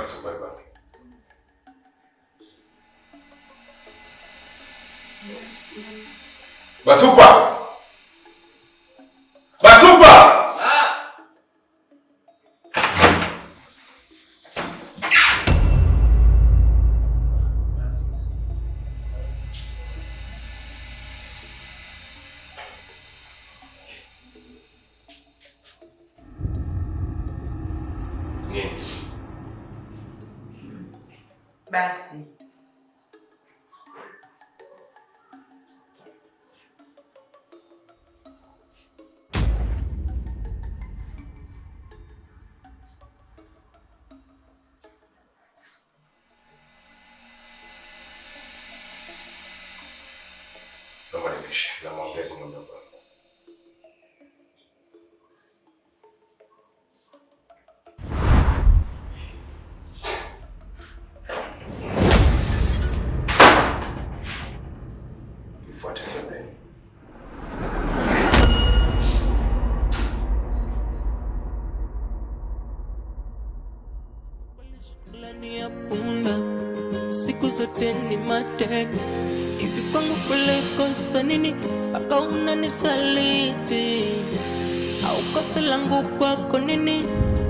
Basupa baba. Basupa! Basupa! Basi. Naomba nipishe na maongezi mdogo. Nifuate sebuleni. Shukrani ya punda, siku zote ni mateka. Hivi kwangu kule kosa nini, mpaka unanisaliti? Au kosa langu kwako nini,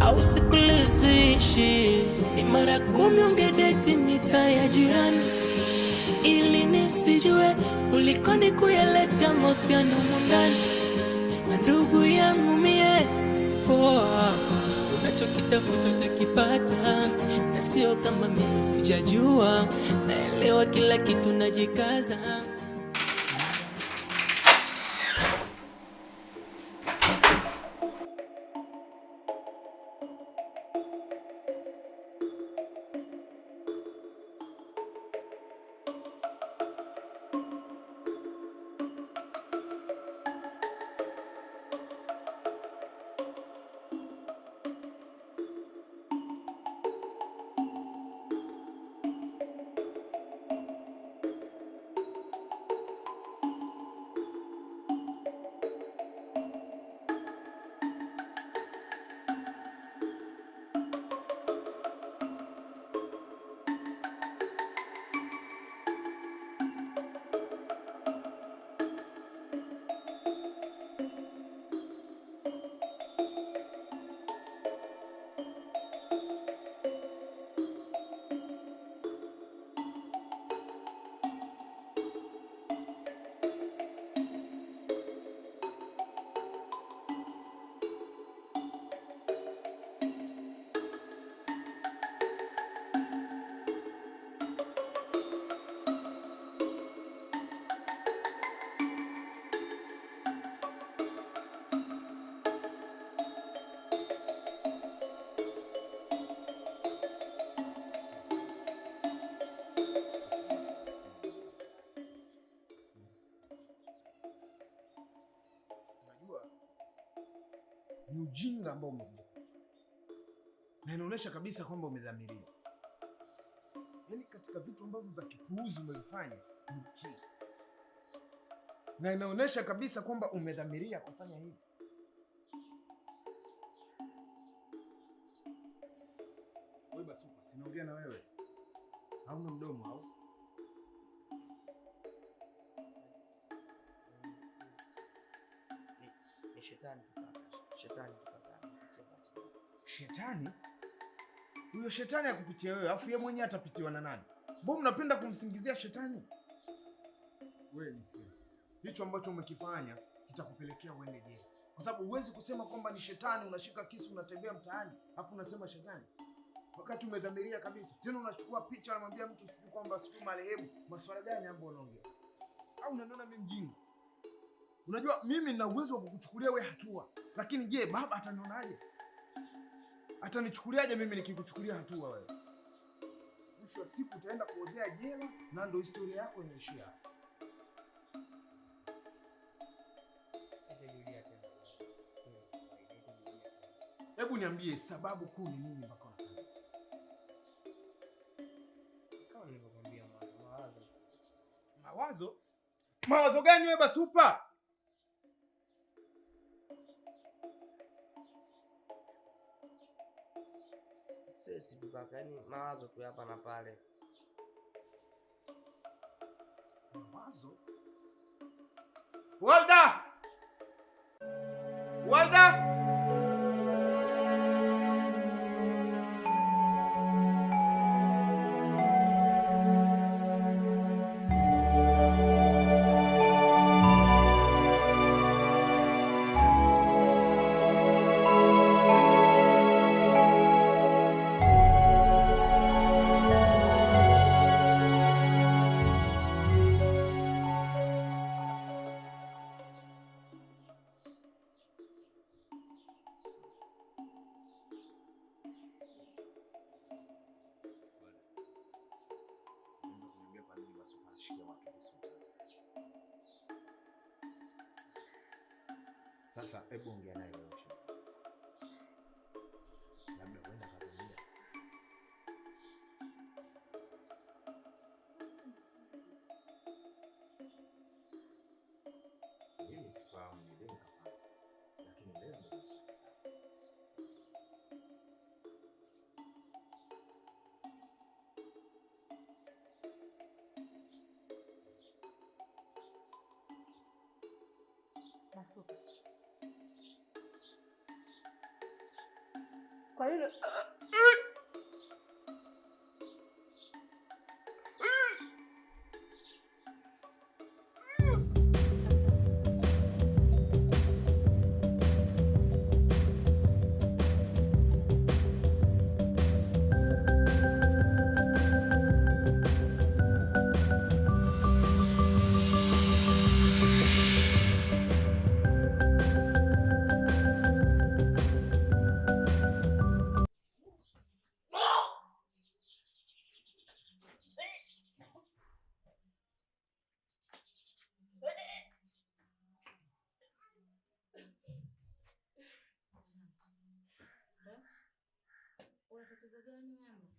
au sikulizishi? Ni mara 10 ungedeti mitaa ya jirani, ili nisijue kulikoni kuyaleta mahusiano mundani. Na ndugu yangu mie, unachokitafuta utakipata, na sio kama mimi sijajua. Naelewa kila kitu, najikaza. Ni ujinga ambao umekuja na inaonyesha kabisa kwamba umedhamiria. Yaani katika vitu ambavyo vya kipuuzi umevifanya ni hiki, na inaonyesha kabisa kwamba umedhamiria kufanya hivi. Wewe Basupa, sinaongea na wewe, hauna mdomo au? Ni shetani kaka. Shetani? Huyo shetani akupitia wewe, afu yeye mwenyewe atapitiwa na nani? Mbona mnapenda kumsingizia shetani? Wewe nisikie. Hicho ambacho umekifanya kitakupelekea uende jela. Kwa sababu huwezi kusema kwamba ni shetani, unashika kisu unatembea mtaani, afu unasema shetani. Wakati umedhamiria kabisa. Tena unachukua picha unamwambia mtu siku kwamba siku marehemu. Maswala gani ambayo unaongea? Au unaniona mimi mjinga? Unajua mimi nina uwezo wa kukuchukulia wewe hatua. Lakini je, baba atanionaje? Atanichukuliaje mimi nikikuchukulia hatua wewe? Mwisho wa siku utaenda kuozea jela na ndio historia yako inaishia. Hebu niambie sababu kuu ni nini mpaka unafanya? Kama nilivyokuambia mawazo. Mawazo? Mawazo gani wewe Basupa? stress tu kaka, yaani mawazo tu hapa na pale. Mawazo? Walda! Walda! Sasa hebu ongea naye leo. Labda kwenda kabisa. Mimi sifahamu ni leo kafanya. Lakini leo kwa hiyo tatizo gani mama?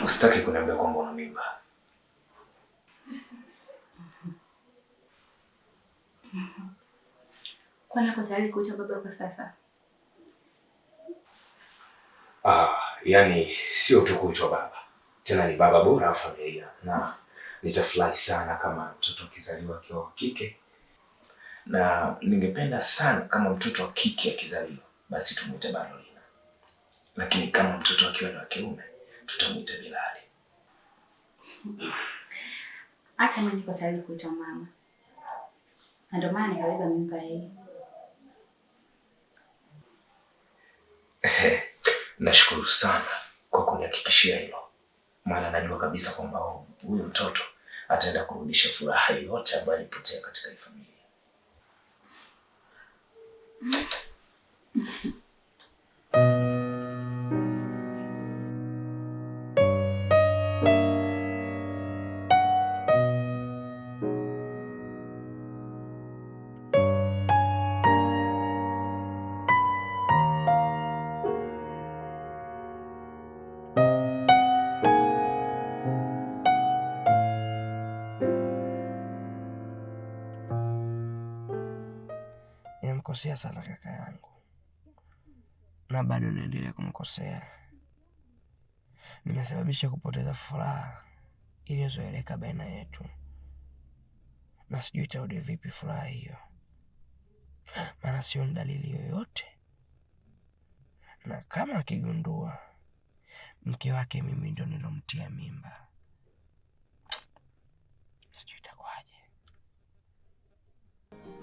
Usitaki kuniambia kwamba una mimba. Kwani uko tayari kuitwa baba kwa sasa? Yaani sio tu kuitwa baba. Tena ni baba bora wa familia. Na nitafurahi sana kama mtoto akizaliwa akiwa wa kike. Na ningependa sana kama mtoto wa kike akizaliwa basi tumuite Barolina. Lakini kama mtoto akiwa ni wa kiume tutamuita Bilali. Hata mimi niko tayari kuitwa mama. Na ndio maana nikabeba mimba hii. Nashukuru sana kwa kunihakikishia hilo. Maana najua kabisa kwamba huyu mtoto ataenda kurudisha furaha yote ambayo ilipotea katika hii familia. Nimemkosea sana kaka yangu na bado naendelea kumkosea. Nimesababisha kupoteza furaha iliyozoeleka baina yetu, na sijui itarudi vipi furaha hiyo, maana sio dalili yoyote. Na kama akigundua mke wake mimi ndo nilomtia mimba, sijui itakuwaje.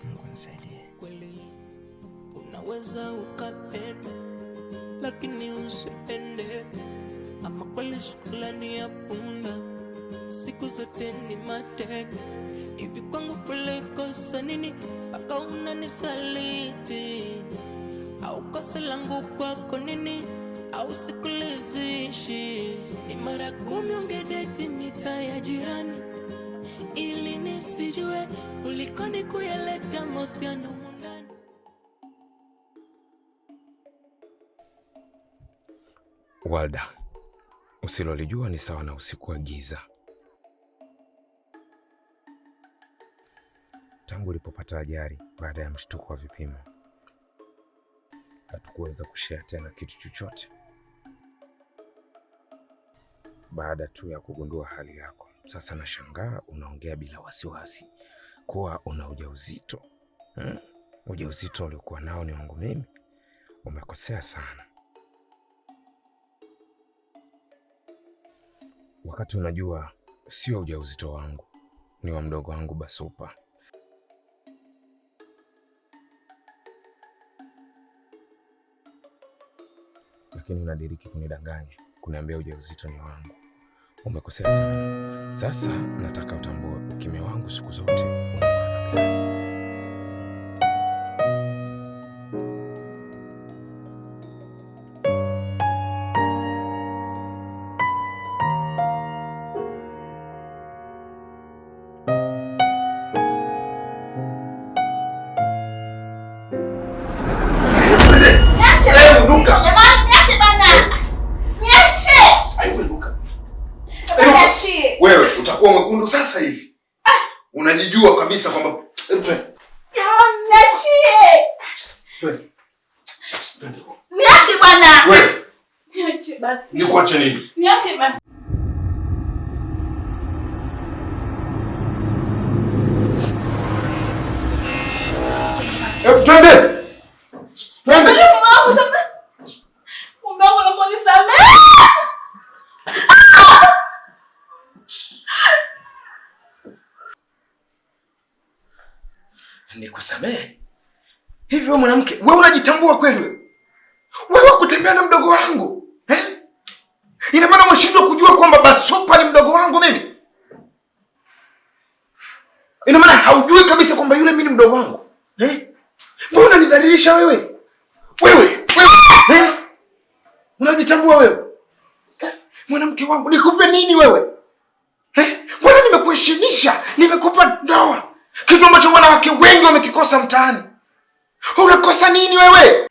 Mungu nisaidie. Kweli unaweza ukapenda lakini usipende, ama kweli shukrani ya punda siku zote ni mateke. Hivi kwangu kule kosa nini mpaka unanisaliti? Au kosa langu kwako nini? Au sikulizishi? Ni mara 10 ungedeti mitaa ya jirani ili nisijue kulikoni kuyaleta mahusiano mundani. Walda, usilolijua ni sawa na usiku wa giza. Tangu ulipopata ajali baada ya mshtuko wa vipimo, hatukuweza kushare tena kitu chochote. Baada tu ya kugundua hali yako, sasa nashangaa unaongea bila wasiwasi kuwa una ujauzito. Ujauzito uliokuwa nao ni wangu mimi. Umekosea sana. Wakati unajua sio ujauzito wangu, ni wa mdogo wangu Basupa. Lakini unadiriki kunidanganya, kuniambia ujauzito ni wangu. Umekosea sana. Sasa nataka utambue ukimya wangu siku zote una maana gani. Wewe utakuwa mwekundu sasa hivi. Unajijua kabisa kwamba niache bwana. Wewe. Niache basi. Nikuache nini? Niache basi. Twende. Twende. Nikusamehe? Hivi wewe mwanamke, wewe unajitambua kweli wewe? Wewe kutembea na mdogo wangu? Ina maana umeshindwa kujua kwamba Basupa ni mdogo wangu mimi? Ina maana haujui kabisa kwamba yule mimi ni mdogo wangu? Mbona unanidhalilisha wewe? Wewe. Unajitambua wewe? Mwanamke wangu, nikupe nini wewe? Mbona nimekuheshimisha, nimekupa ndoa. Kitu ambacho wanawake wengi wamekikosa mtaani. Unakosa nini wewe?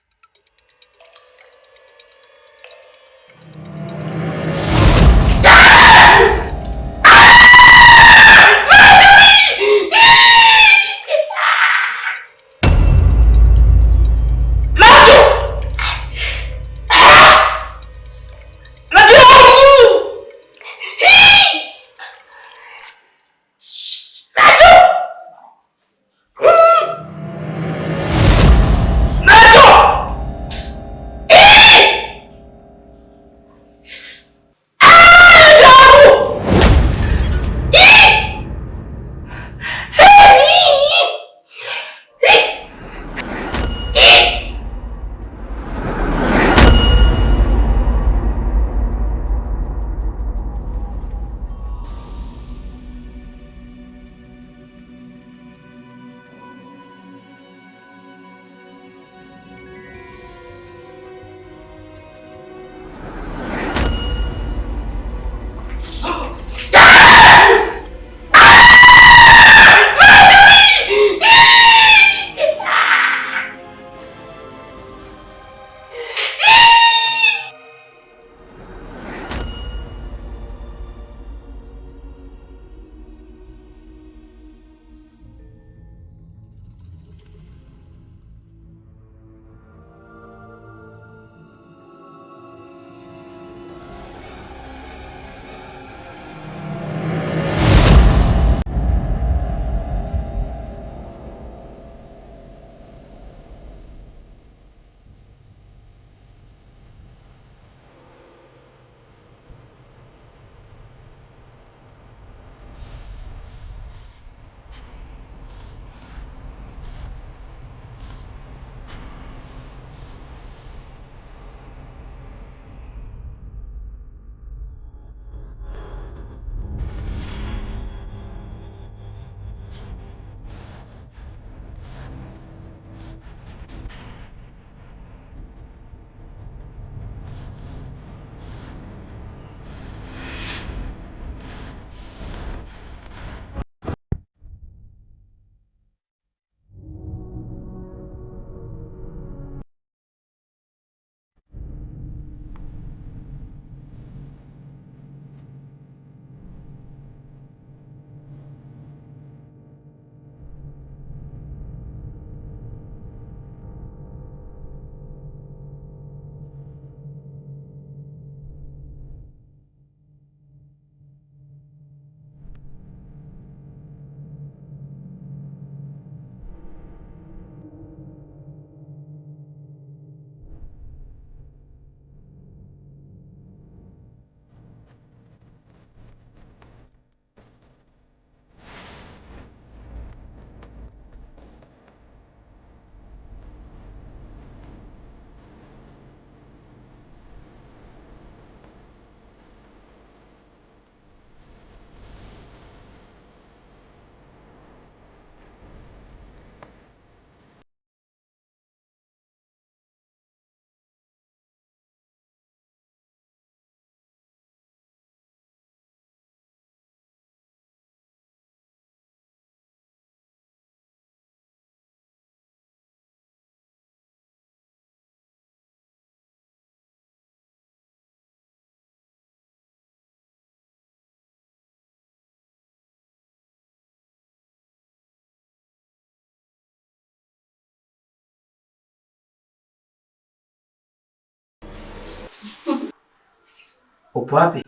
Upo wapi?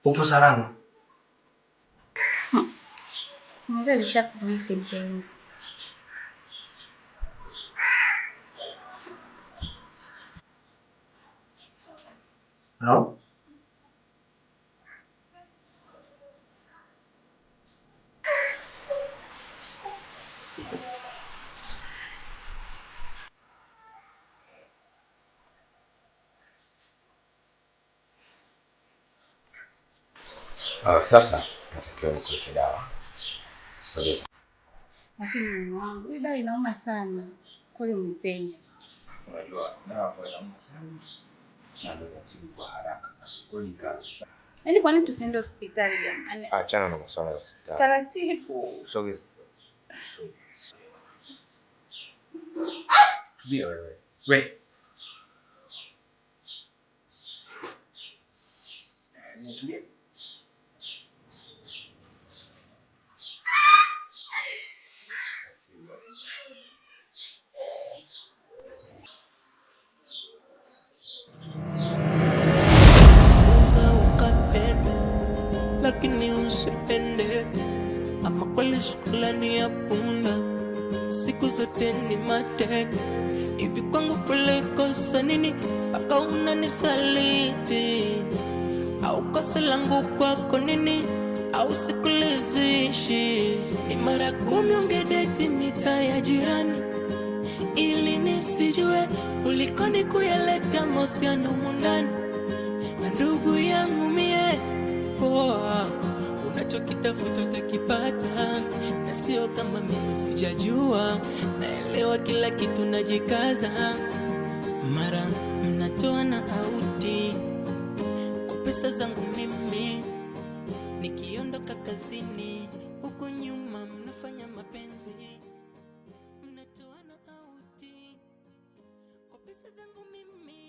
Upo salama? Mwanzo nishakumisi mpenzi. No? Sasa natakiwa nikuweke dawa. Sogeza. Lakini mume wangu, hii dawa inauma sana. Kweli mpenzi. Unajua dawa kwa inauma sana. Na ndio inatibu kwa haraka sana. Kwa hiyo kazi. Yaani kwa nini tusiende hospitali jamani? Achana na masuala ya hospitali. Taratibu. Sogeza. Tulia wewe. Wewe. Tulia. Lakini usipende ama kweli shukrani ya punda, siku zote ni mateke. Hivi kwangu kule kosa nini mpaka unanisaliti? Au kosa langu kwako nini? Au sikulizishi? Ni mara 10 ungedeti mitaa ya jirani ili nisijue kulikoni kuyaleta mahusiano mundani na ndugu yangu mie. Poa, unachokitafuta utakipata, na sio kama mimi sijajua. Naelewa kila kitu, najikaza. Mara mnatoa na auti kwa pesa zangu mimi, nikiondoka kazini, huko nyuma mnafanya mapenzi. Mnatoa na auti kwa pesa zangu mimi.